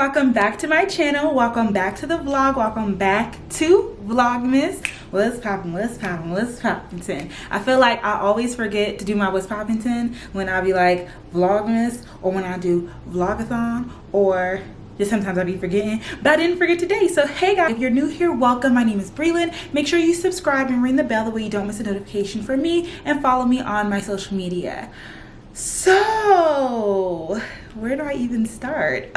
welcome back to my channel. Welcome back to the vlog. Welcome back to Vlogmas. What's poppin', what's poppin', what's poppin'? I feel like I always forget to do my what's poppin' when I be like Vlogmas, or when I do vlogathon, or just sometimes I be forgetting, but I didn't forget today. So hey guys, if you're new here, welcome. My name is Brelynn. Make sure you subscribe and ring the bell, that way you don't miss a notification from me, and follow me on my social media. So where do I even start?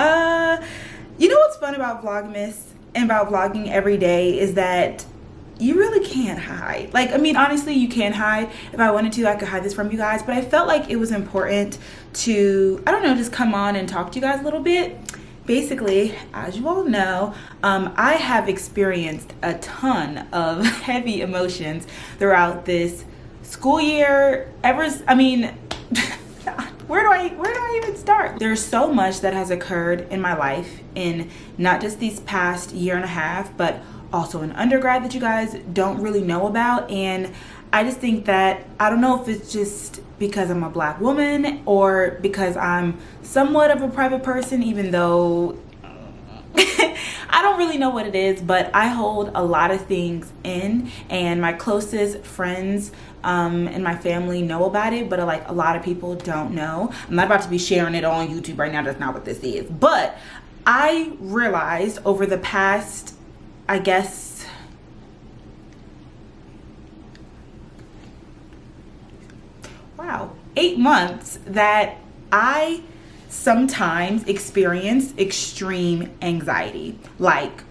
You know what's fun about Vlogmas and about vlogging every day is that you really can't hide. Like, I mean, honestly, you can hide. If I wanted to, I could hide this from you guys, but I felt like it was important to, I don't know, just come on and talk to you guys a little bit. Basically, as you all know, I have experienced a ton of heavy emotions throughout this school year. Where do I even start? There's so much that has occurred in my life in not just these past year and a half, but also in undergrad that you guys don't really know about. And I just think that, I don't know if it's just because I'm a black woman or because I'm somewhat of a private person, even though I don't really know what it is, but I hold a lot of things in, and my closest friends and my family know about it, but like a lot of people don't know. I'm not about to be sharing it on YouTube right now. That's not what this is. But I realized over the past, I guess, wow, 8 months, that I sometimes experience extreme anxiety, like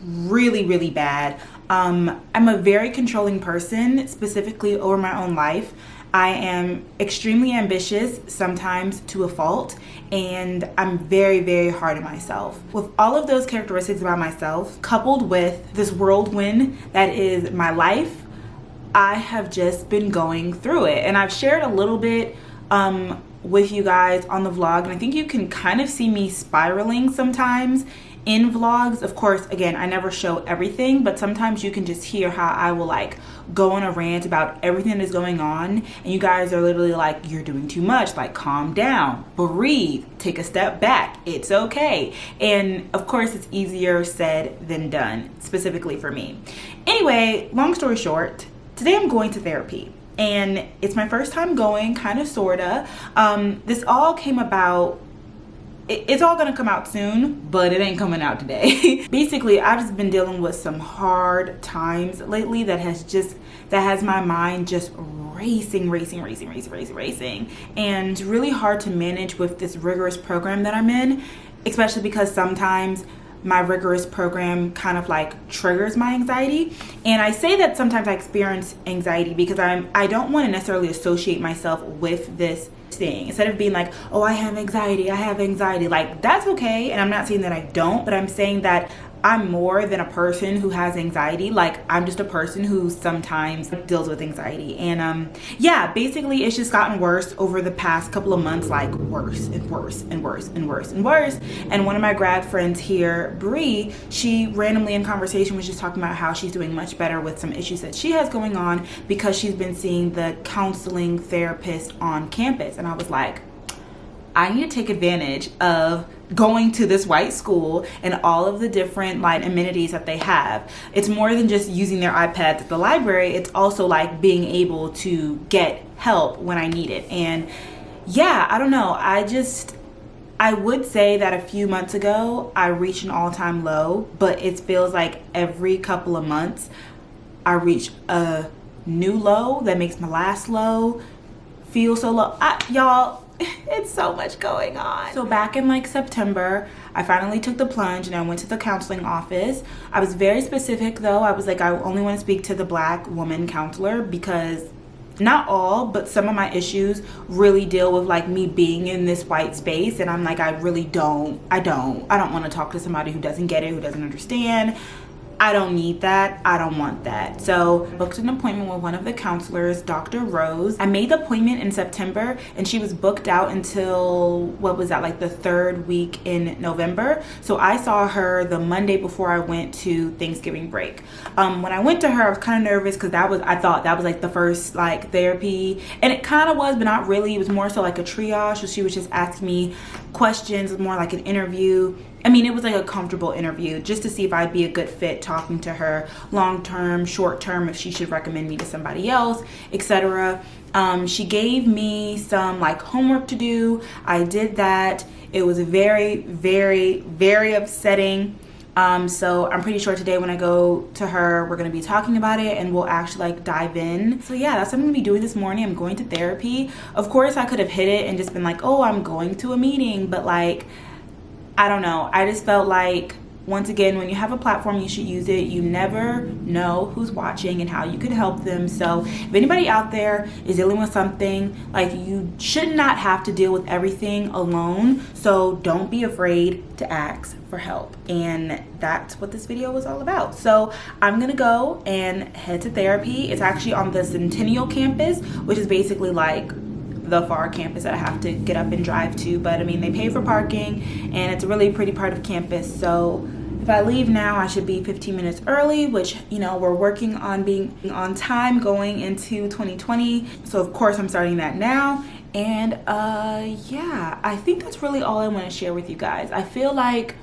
really bad. I'm a very controlling person, specifically over my own life. I am extremely ambitious, sometimes to a fault, and I'm very hard on myself. With all of those characteristics about myself, coupled with this whirlwind that is my life, I have just been going through it. And I've shared a little bit with you guys on the vlog, and I think you can kind of see me spiraling sometimes in vlogs. Of course, again, I never show everything, but sometimes you can just hear how I will like go on a rant about everything that is going on, and you guys are literally like, you're doing too much, like calm down, breathe, take a step back, it's okay. And of course, it's easier said than done, specifically for me. Anyway, long story short, today I'm going to therapy. And it's my first time going, kind of, sorta. This all came about, it's all gonna come out soon, but it ain't coming out today. Basically, I've just been dealing with some hard times lately that has my mind just racing. And really hard to manage with this rigorous program that I'm in, especially because sometimes my rigorous program kind of like triggers my anxiety. And I say that sometimes I experience anxiety because I don't want to necessarily associate myself with this thing. Instead of being like, oh, I have anxiety, like that's okay. And I'm not saying that I don't, but I'm saying that I'm more than a person who has anxiety. Like, I'm just a person who sometimes deals with anxiety. And yeah, basically it's just gotten worse over the past couple of months, like worse. And one of my grad friends here, Bree, she randomly in conversation was just talking about how she's doing much better with some issues that she has going on because she's been seeing the counseling therapist on campus. And I was like, I need to take advantage of going to this white school and all of the different like amenities that they have. It's more than just using their iPads at the library. It's also like being able to get help when I need it. And yeah, I don't know. I would say that a few months ago, I reached an all-time low, but it feels like every couple of months, I reach a new low that makes my last low feel so low. Y'all, it's so much going on. So back in like September, I finally took the plunge and I went to the counseling office. I was very specific though. I was like, I only want to speak to the black woman counselor because not all, but some of my issues really deal with like me being in this white space. And I'm like, I don't want to talk to somebody who doesn't get it, who doesn't understand. I don't need that. I don't want that. So booked an appointment with one of the counselors, Dr. Rose. I made the appointment in September and she was booked out until, what was that, like the 3rd week in November. So I saw her the Monday before I went to Thanksgiving break. When I went to her, I was kind of nervous because I thought that was like the first like therapy, and it kind of was, but not really. It was more so like a triage. So she was just asking me questions, more like an interview. I mean, it was like a comfortable interview just to see if I'd be a good fit talking to her long term, short term, if she should recommend me to somebody else, etc. She gave me some like homework to do. I did that. It was very, very, very upsetting. So I'm pretty sure today when I go to her, we're going to be talking about it and we'll actually like dive in. So yeah, that's what I'm going to be doing this morning. I'm going to therapy. Of course, I could have hit it and just been like, oh, I'm going to a meeting. But like, I don't know. I just felt like, once again, when you have a platform, you should use it. You never know who's watching and how you could help them. So if anybody out there is dealing with something, like, you should not have to deal with everything alone. So don't be afraid to ask for help. And that's what this video was all about. So I'm gonna go and head to therapy. It's actually on the Centennial campus, which is basically like the far campus that I have to get up and drive to. But I mean, they pay for parking and it's a really pretty part of campus. So if I leave now, I should be 15 minutes early, which, you know, we're working on being on time going into 2020. So of course I'm starting that now. And yeah, I think that's really all I want to share with you guys. I feel like,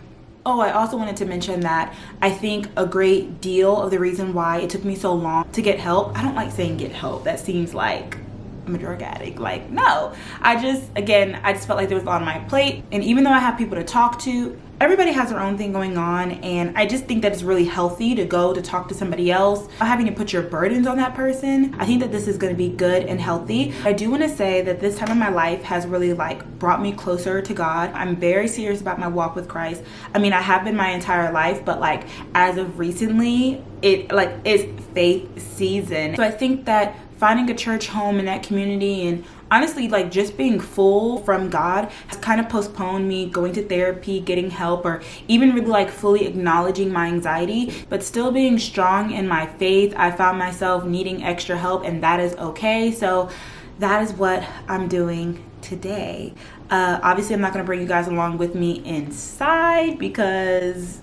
oh, I also wanted to mention that I think a great deal of the reason why it took me so long to get help, I don't like saying get help. That seems like I'm a drug addict. Like, no, I just felt like there was a lot on my plate. And even though I have people to talk to, everybody has their own thing going on. And I just think that it's really healthy to go to talk to somebody else, not having to put your burdens on that person. I think that this is going to be good and healthy. I do want to say that this time in my life has really like brought me closer to God. I'm very serious about my walk with Christ. I mean, I have been my entire life, but like as of recently, it's faith season. So I think that finding a church home in that community and honestly like just being full from God has kind of postponed me going to therapy, getting help, or even really like fully acknowledging my anxiety, but still being strong in my faith. I found myself needing extra help and that is okay. So that is what I'm doing today. Obviously I'm not going to bring you guys along with me inside because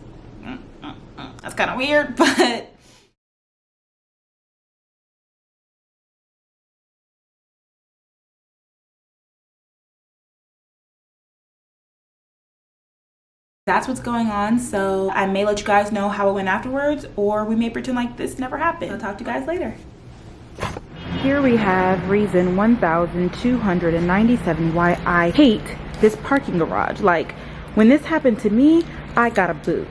that's kind of weird, but that's what's going on. So I may let you guys know how it went afterwards, or we may pretend like this never happened. I'll talk to you guys later. Here we have reason 1297 why I hate this parking garage. Like, when this happened to me, I got a boot.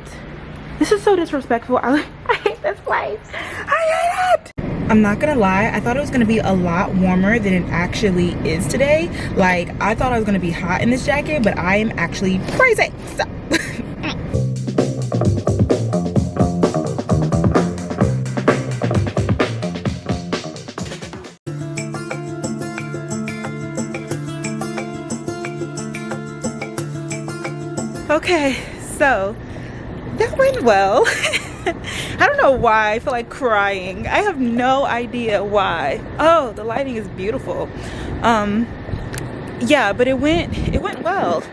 This is so disrespectful. I hate this place. I hate it. I'm not gonna lie, I thought it was gonna be a lot warmer than it actually is today. Like, I thought I was gonna be hot in this jacket, but I am actually freezing. So okay, so that went well. I don't know why I feel like crying. I have no idea why. Oh, the lighting is beautiful. Yeah, but it went well.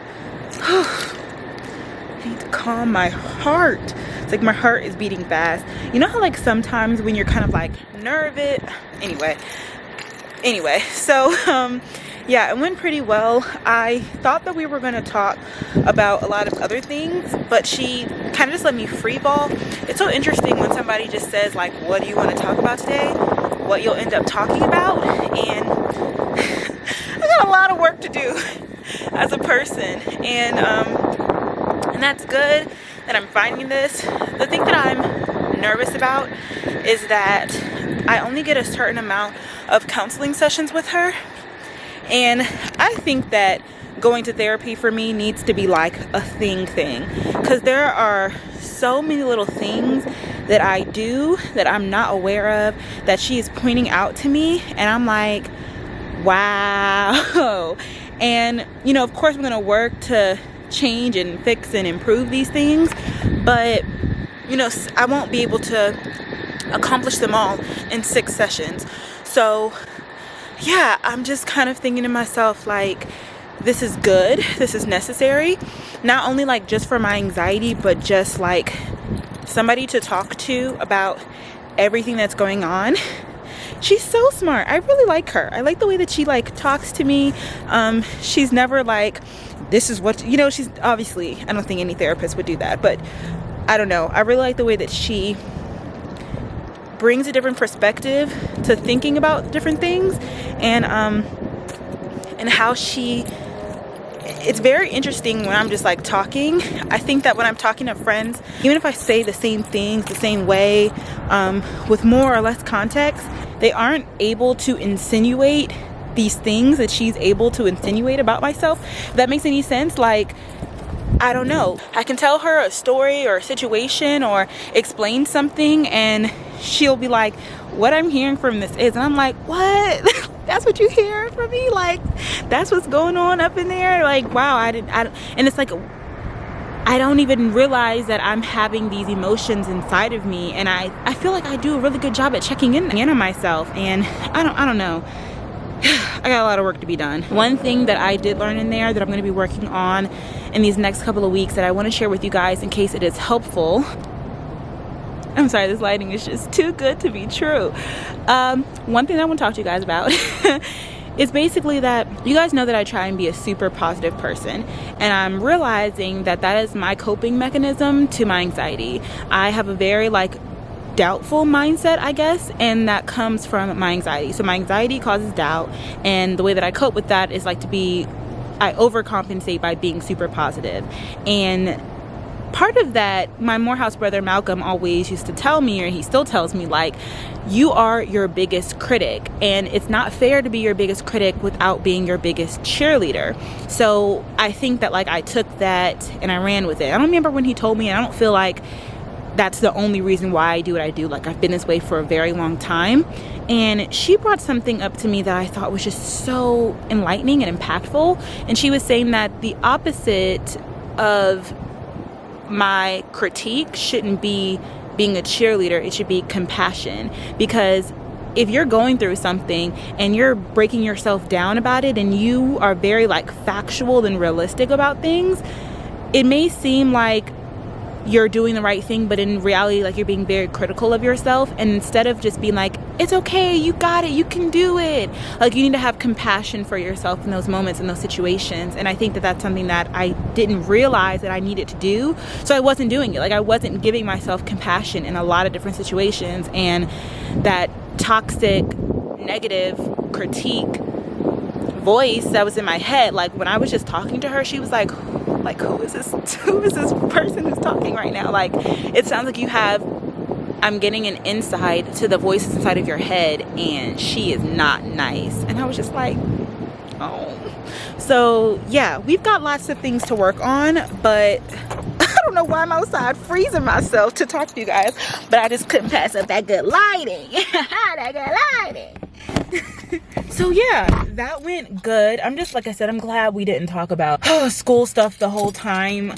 I need to calm my heart. It's like my heart is beating fast. You know how like sometimes when you're kind of like nervous. Anyway, so yeah, it went pretty well. I thought that we were going to talk about a lot of other things, but she kind of just let me free ball. It's so interesting when somebody just says like, what do you want to talk about today? What you'll end up talking about. And I got a lot of work to do as a person. And that's good that I'm finding this. The thing that I'm nervous about is that I only get a certain amount of counseling sessions with her. And I think that going to therapy for me needs to be like a thing, because there are so many little things that I do that I'm not aware of that she is pointing out to me, and I'm like, wow. And you know, of course I'm gonna work to change and fix and improve these things, but you know, I won't be able to accomplish them all in 6 sessions. So yeah, I'm just kind of thinking to myself like, this is good, this is necessary, not only like just for my anxiety, but just like somebody to talk to about everything that's going on. She's so smart. I really like her. I like the way that she like talks to me. She's never like, this is what, you know, she's obviously, I don't think any therapist would do that, but I don't know. I really like the way that she brings a different perspective to thinking about different things, and how she, it's very interesting when I'm just like talking. I think that when I'm talking to friends, even if I say the same things the same way, with more or less context, they aren't able to insinuate these things that she's able to insinuate about myself. If that makes any sense. Like, I don't know, I can tell her a story or a situation or explain something, and she'll be like, what I'm hearing from this is, and I'm like, what? That's what you hear from me? Like, that's what's going on up in there? Like, wow, I don't, and it's like, I don't even realize that I'm having these emotions inside of me, and I feel like I do a really good job at checking in on myself, and I don't know. I got a lot of work to be done. One thing that I did learn in there that I'm going to be working on in these next couple of weeks that I want to share with you guys in case it is helpful. I'm sorry, this lighting is just too good to be true. One thing that I want to talk to you guys about is basically that you guys know that I try and be a super positive person, and I'm realizing that that is my coping mechanism to my anxiety. I have a very like doubtful mindset, I guess, and that comes from my anxiety. So my anxiety causes doubt, and the way that I cope with that is like I overcompensate by being super positive. And part of that, my Morehouse brother Malcolm always used to tell me, or he still tells me, like, you are your biggest critic, and it's not fair to be your biggest critic without being your biggest cheerleader. So I think that like I took that and I ran with it. I don't remember when he told me, and I don't feel like that's the only reason why I do what I do. Like, I've been this way for a very long time. And she brought something up to me that I thought was just so enlightening and impactful. And she was saying that the opposite of my critique shouldn't be being a cheerleader, it should be compassion. Because if you're going through something and you're breaking yourself down about it, and you are very like factual and realistic about things, it may seem like you're doing the right thing, but in reality, like, you're being very critical of yourself. And instead of just being like, it's okay, you got it, you can do it, like, you need to have compassion for yourself in those moments, in those situations. And I think that that's something that I didn't realize that I needed to do, so I wasn't doing it. Like, I wasn't giving myself compassion in a lot of different situations, and that toxic negative critique voice that was in my head, like, when I was just talking to her, she was like, who is this person who's talking right now? Like, it sounds like I'm getting an insight to the voices inside of your head, and she is not nice. And I was just like, oh. So yeah, we've got lots of things to work on, but I don't know why I'm outside freezing myself to talk to you guys, but I just couldn't pass up that good lighting. That good lighting. So yeah, that went good. I'm just, like I said, I'm glad we didn't talk about school stuff the whole time,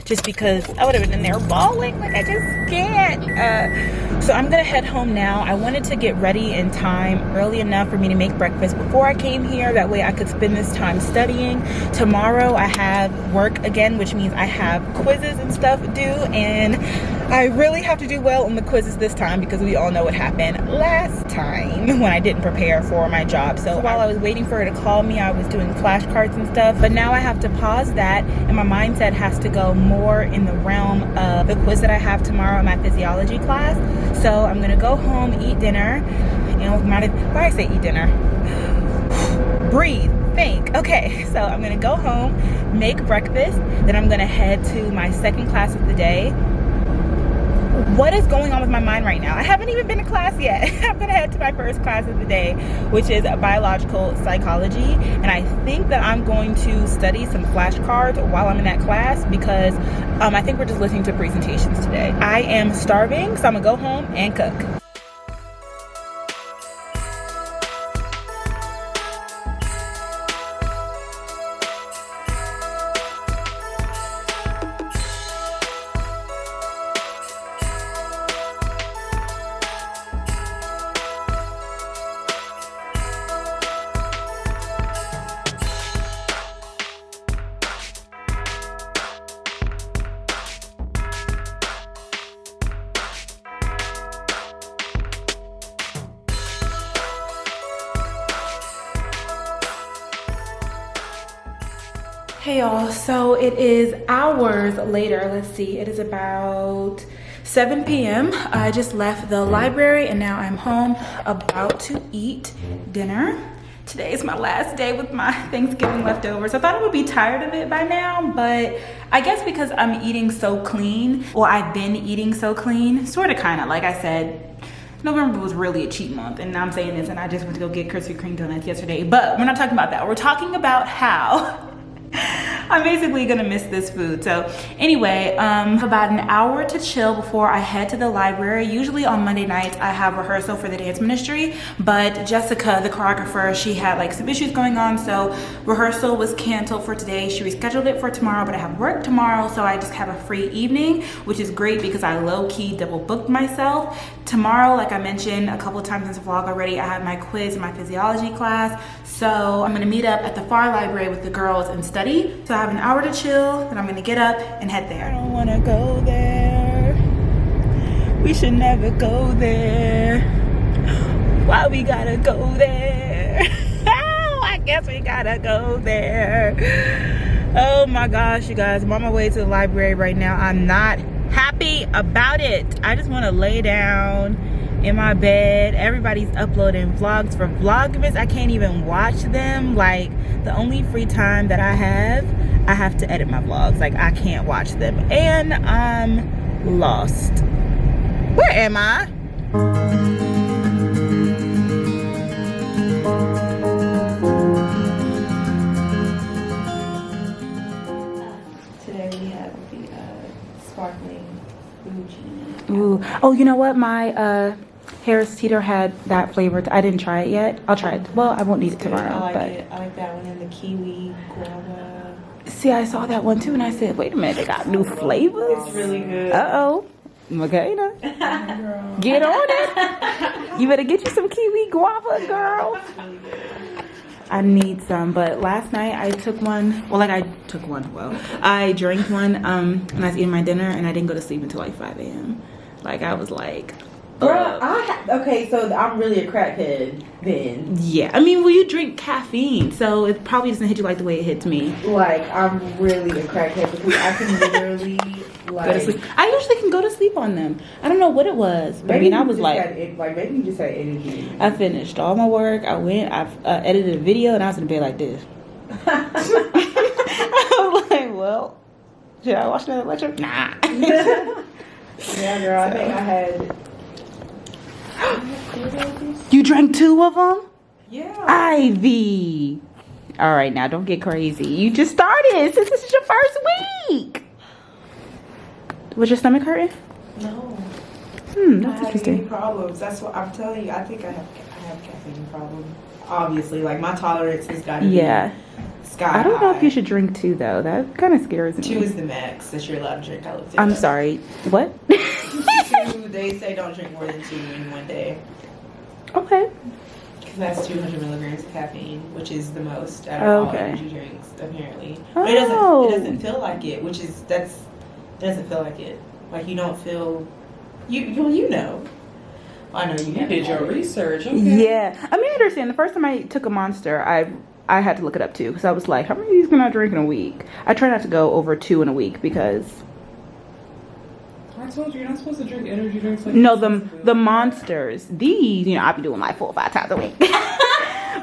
just because I would have been in there bawling. Like, I just can't. So I'm gonna head home now. I wanted to get ready in time, early enough for me to make breakfast before I came here. That way I could spend this time studying. Tomorrow I have work again, which means I have quizzes and stuff due, and I really have to do well on the quizzes this time, because we all know what happened last time when I didn't prepare for my job. So while I was waiting for her to call me, I was doing flashcards and stuff, but now I have to pause that, and my mindset has to go more in the realm of the quiz that I have tomorrow in my physiology class. So I'm gonna go home, eat dinner, why I say eat dinner? Breathe, think. Okay, so I'm gonna go home, make breakfast, then I'm gonna head to my second class of the day. What is going on with my mind right now? I haven't even been to class yet. I'm gonna head to my first class of the day, which is biological psychology, and I think that I'm going to study some flashcards while I'm in that class, because I think we're just listening to presentations today. I am starving, so I'm gonna go home and cook. Hey y'all, so it is hours later. Let's see, it is about 7 p.m. I just left the library and now I'm home about to eat dinner. Today is my last day with my Thanksgiving leftovers. I thought I would be tired of it by now, but I guess because I'm eating so clean, well, I've been eating so clean, sort of kind of, like I said, November was really a cheat month, and now I'm saying this and I just went to go get Krispy Kreme donuts yesterday, but we're not talking about that. We're talking about how I'm basically gonna miss this food. So anyway, about an hour to chill before I head to the library. Usually on Monday nights I have rehearsal for the dance ministry, but Jessica, the choreographer, she had like some issues going on, so rehearsal was canceled for today. She rescheduled it for tomorrow, but I have work tomorrow, so I just have a free evening, which is great because I low-key double booked myself. Tomorrow, like I mentioned a couple of times in this vlog already, I have my quiz in my physiology class, so I'm gonna meet up at the Far Library with the girls and study. So I have an hour to chill, then I'm gonna get up and head there. I don't wanna go there. We should never go there. Why we gotta go there? Oh, I guess we gotta go there. Oh my gosh, you guys, I'm on my way to the library right now. I'm not happy about it. I just wanna lay down in my bed. Everybody's uploading vlogs for Vlogmas. I can't even watch them. Like, the only free time that I have to edit my vlogs. Like, I can't watch them. And I'm lost. Where am I? Today we have the sparkling Fuji. Ooh. Oh, you know what? My Harris Teeter had that flavor. I didn't try it yet. I'll try it. Well, I won't need it tomorrow. I like but it. I like that one and the kiwi guava. see, I saw that one too, and I said, wait a minute, they got new flavors. It's really good. Uh-oh. Okay, now. Get on it. You better get you some kiwi guava, girl. It's really good. I need some, but last night I took one. Well, I drank one and I was eating my dinner, and I didn't go to sleep until like 5 a.m. Like, I was like, Okay, so I'm really a crackhead then. yeah. I mean, well, you drink caffeine, so it probably doesn't hit you like the way it hits me. Like, I'm really a crackhead because I can literally like Go to sleep. I usually can go to sleep on them. I don't know what it was, but I mean, I was like maybe you just had energy. I finished all my work. I went. I edited a video, and I was in bed like this. I was like, well, should I watch another lecture? Nah. Yeah, girl. I think I had. You drank 2 of them? Yeah. Ivy. All right, now don't get crazy. You just started. Since this is your first week. Was your stomach hurting? No. That's I interesting. have problems. That's what I'm telling you. I think I have caffeine problems. Obviously, like my tolerance has got to be sky I don't know high. if you should drink 2 though. That kind of scares me. 2 is the max that you're allowed to drink. I looked it I'm up. sorry. What? 2, they say don't drink more than 2 in one day. Okay. Because that's 200 milligrams of caffeine, which is the most out of all energy drinks, apparently. But it doesn't feel like it, it doesn't feel like it. Like, you don't feel, you know. I know you did your research. Okay. Yeah. I mean, I understand. The first time I took a Monster, I had to look it up too, because I was like, how many of these can I drink in a week? I try not to go over 2 in a week because I told you you're not supposed to drink energy drinks like no, the Monsters. These, I'll be doing like 4 or 5 times a week.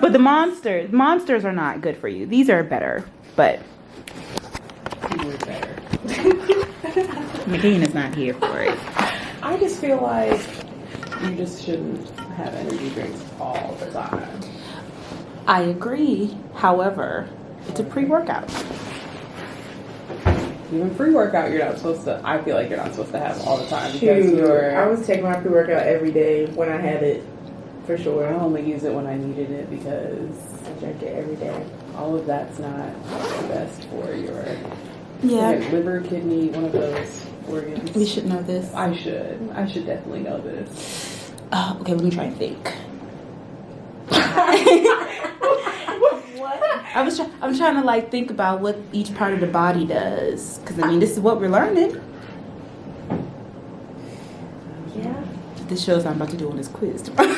But the Monsters are not good for you. These are better, but people are better. McCain is not here for it. I just feel like you just shouldn't have energy drinks all the time. I agree. However, it's a pre-workout. Even pre-workout, you're not supposed to. I feel like you're not supposed to have all the time because I was taking my pre-workout every day when I had it, for sure. I only use it when I needed it because I drank it every day. all of that's not the best for your Yeah. liver, kidney, one of those organs. We should know this. I should definitely know this. Okay, let me try and think. I'm trying to like think about what each part of the body does, because I mean this is what we're learning. Yeah. This shows I'm about to do on this quiz tomorrow.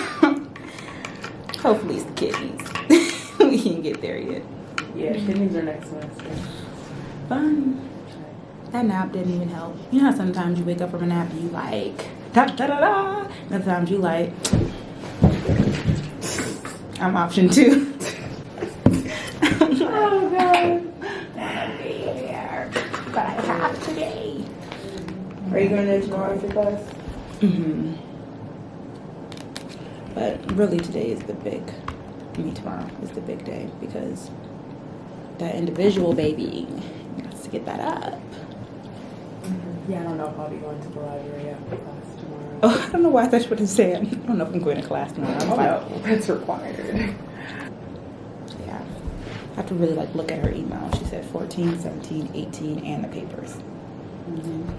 Hopefully it's the kidneys. We can't get there yet. Yeah, kidneys are next semester. fun. That nap didn't even help. You know how sometimes you wake up from a nap and you like, da da da da. And other times you like, I'm option 2. Oh God. Wanna be here, but I have today. Are you going to tomorrow after class? Mm-hmm. But really today is the big, tomorrow is the big day because that individual baby has to get that up. Yeah, I don't know if I'll be going to the library after class tomorrow. Oh, I don't know why that's what it's saying. I don't know if I'm going to class tomorrow. I'm No, it's required. Yeah. I have to really like look at her email. She said 14, 17, 18, and the papers.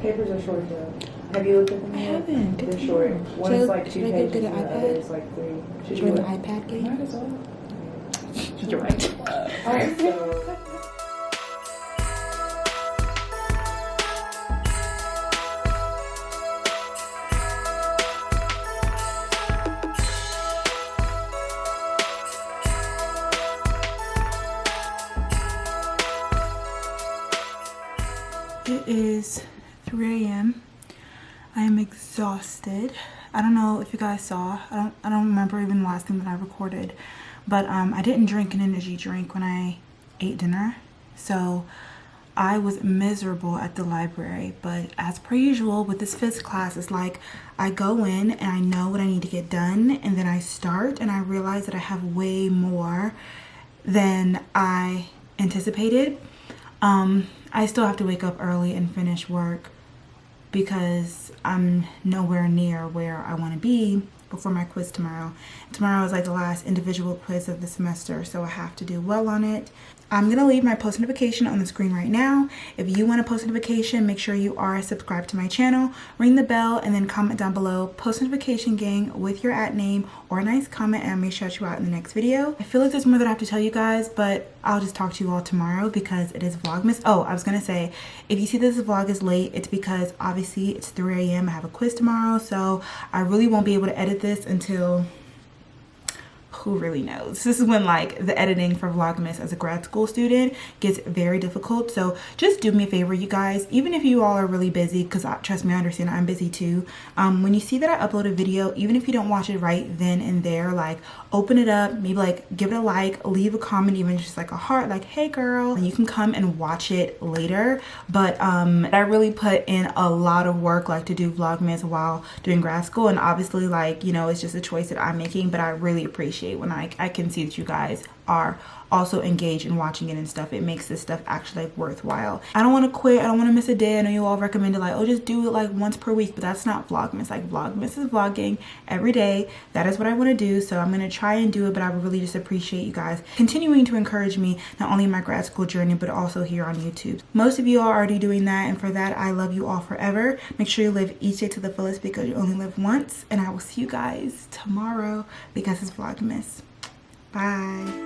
Papers are short though. Have you looked at them I yet? haven't. Good They're to short. know. One is like 2 should I get pages good and at the other iPad? is like 3. Should we do an iPad game? Might as well. You're right. Alright, so... It is 3 a.m. I am exhausted. I don't know if you guys saw. I don't remember even the last thing that I recorded, but I didn't drink an energy drink when I ate dinner, so I was miserable at the library. But as per usual with this phys class, it's like I go in and I know what I need to get done, and then I start and I realize that I have way more than I anticipated. I still have to wake up early and finish work because I'm nowhere near where I want to be before my quiz tomorrow. Tomorrow is like the last individual quiz of the semester, so I have to do well on it. I'm gonna leave my post notification on the screen right now. If you want a post notification, make sure you are subscribed to my channel, ring the bell, and then comment down below, post notification gang with your @name or a nice comment, and I'll make sure I shout you out in the next video. I feel like there's more that I have to tell you guys, but I'll just talk to you all tomorrow because it is Vlogmas. Oh, I was gonna say, if you see this vlog is late, it's because obviously it's 3 a.m. I have a quiz tomorrow, so I really won't be able to edit this until who really knows. This is when like the editing for Vlogmas as a grad school student gets very difficult. So just do me a favor, you guys, even if you all are really busy, because trust me, I understand I'm busy too. When you see that I upload a video, even if you don't watch it right then and there, like open it up, maybe like give it a like, leave a comment, even just like a heart, like hey girl, and you can come and watch it later. But I really put in a lot of work like to do Vlogmas while doing grad school, and obviously like, you know, it's just a choice that I'm making, but I really appreciate when I can see that you guys are also engaged in watching it and stuff. It makes this stuff actually like worthwhile. I don't want to quit. I don't want to miss a day. I know you all recommended like, oh, just do it like once per week, but that's not Vlogmas. Like Vlogmas is vlogging every day. That is what I want to do, so I'm going to try and do it, but I would really just appreciate you guys continuing to encourage me, not only in my grad school journey, but also here on YouTube. Most of you are already doing that, and for that I love you all forever. Make sure you live each day to the fullest because you only live once, and I will see you guys tomorrow because it's Vlogmas. Bye.